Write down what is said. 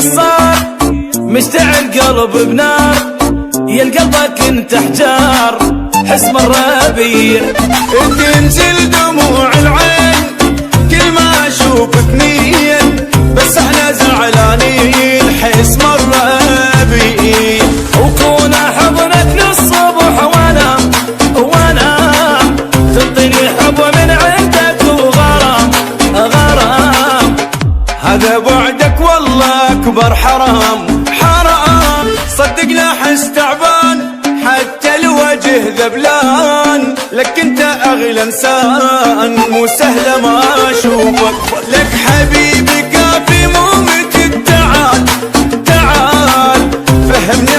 صار مشتعل قلب بنار، يا قلبك انت حجار حس مرة بي، تنزل دموع العين كل ما اشوفك نين، بس احنا زعلانين حس مرة بي، وكون حضنك للصبح وانا تعطيني حب من عندك وغرام غرام، هذا بعدك والله اكبر حرام حرام، صدقنا حس تعبان حتى الوجه ذبلان، لك انت اغلى انسان مو سهله ما اشوفك، لك حبيبي كافي مو متى تعال تعال فهمني